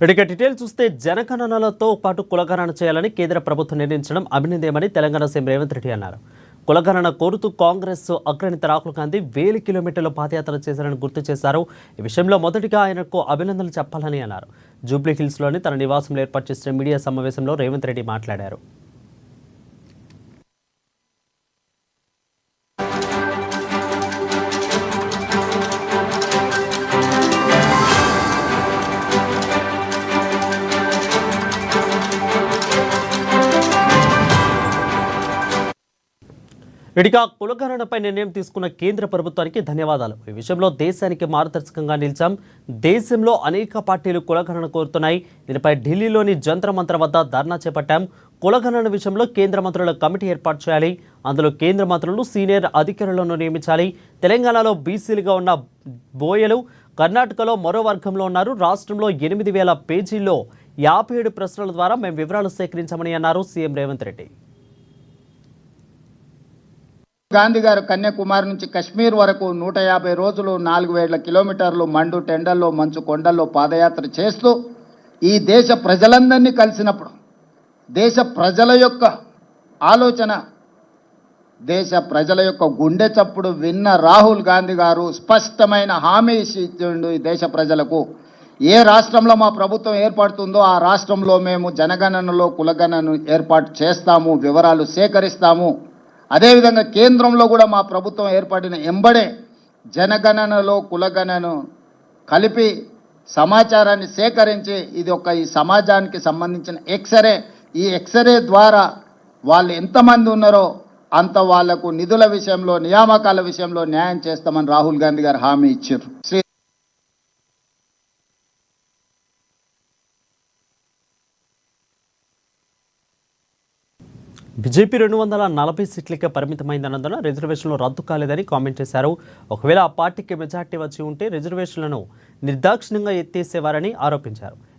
ఇక డీటెయిల్ చూస్తే జనగణనలతో పాటు కులగణన చేయాలని కేంద్ర ప్రభుత్వం నిర్ణయించడం అభినందనీయమని తెలంగాణ సీఎం రేవంత్ రెడ్డి అన్నారు. కులగణన కోరుతూ కాంగ్రెస్ అగ్రనేత రాహుల్ గాంధీ 1000 కిలోమీటర్ల పాదయాత్ర చేశారని గుర్తు చేశారు. ఈ విషయంలో మొదటిగా ఆయనకు అభినందనలు చెప్పాలని అన్నారు. జూబ్లీ హిల్స్లోని తన నివాసంలో ఏర్పాటు చేసిన మీడియా సమావేశంలో రేవంత్ రెడ్డి మాట్లాడారు. ఇక కులగణనపై నిర్ణయం తీసుకున్న కేంద్ర ప్రభుత్వానికి ధన్యవాదాలు. ఈ విషయంలో దేశానికి మార్గదర్శకంగా నిలిచాం. దేశంలో అనేక పార్టీలు కులగణన కోరుతున్నాయి. దీనిపై ఢిల్లీలోని జంతర్ మంతర్ వద్ద ధర్నా చేపట్టాం. కులగణన విషయంలో కేంద్ర మంత్రుల కమిటీ ఏర్పాటు చేయాలి. అందులో కేంద్ర మంత్రులు సీనియర్ అధికారులను నియమించాలి. తెలంగాణలో బీసీలుగా ఉన్న బోయలు, కర్ణాటకలో మరో వర్గంలో ఉన్నారు. రాష్ట్రంలో 8000 పేజీల్లో 57 ప్రశ్నల ద్వారా మేము వివరాలు సేకరించామని అన్నారు సీఎం రేవంత్ రెడ్డి. గాంధీ గారు కన్యాకుమారి నుంచి కశ్మీర్ వరకు 150 రోజులు 4000 కిలోమీటర్లు మండు టెండల్లో మంచు కొండల్లో పాదయాత్ర చేస్తూ ఈ దేశ ప్రజలందరినీ కలిసినప్పుడు దేశ ప్రజల యొక్క ఆలోచన, దేశ ప్రజల యొక్క గుండె చప్పుడు విన్న రాహుల్ గాంధీ గారు స్పష్టమైన హామీ ఇచ్చిండు ఈ దేశ ప్రజలకు. ఏ రాష్ట్రంలో మా ప్రభుత్వం ఏర్పడుతుందో ఆ రాష్ట్రంలో మేము జనగణనలో కులగణనను ఏర్పాటు చేస్తాము, వివరాలు సేకరిస్తాము. అదేవిధంగా కేంద్రంలో కూడా మా ప్రభుత్వం ఏర్పడిన ఎంబడే జనగణనలో కులగణనను కలిపి సమాచారాన్ని సేకరించి ఇది ఈ సమాజానికి సంబంధించిన ఎక్స్రే, ఈ ఎక్స్రే ద్వారా వాళ్ళు ఎంతమంది ఉన్నారో అంత వాళ్లకు నిధుల విషయంలో, నియామకాల విషయంలో న్యాయం చేస్తామని రాహుల్ గాంధీ గారు హామీ ఇచ్చారు. బీజేపీ 240 సీట్లకే పరిమితమైందన్నందున రిజర్వేషన్లు రద్దు కాలేదని కామెంట్ చేశారు. ఒకవేళ ఆ పార్టీకి మెజార్టీ వచ్చి ఉంటే రిజర్వేషన్లను నిర్దాక్షిణ్యంగా ఎత్తేసేవారని ఆరోపించారు.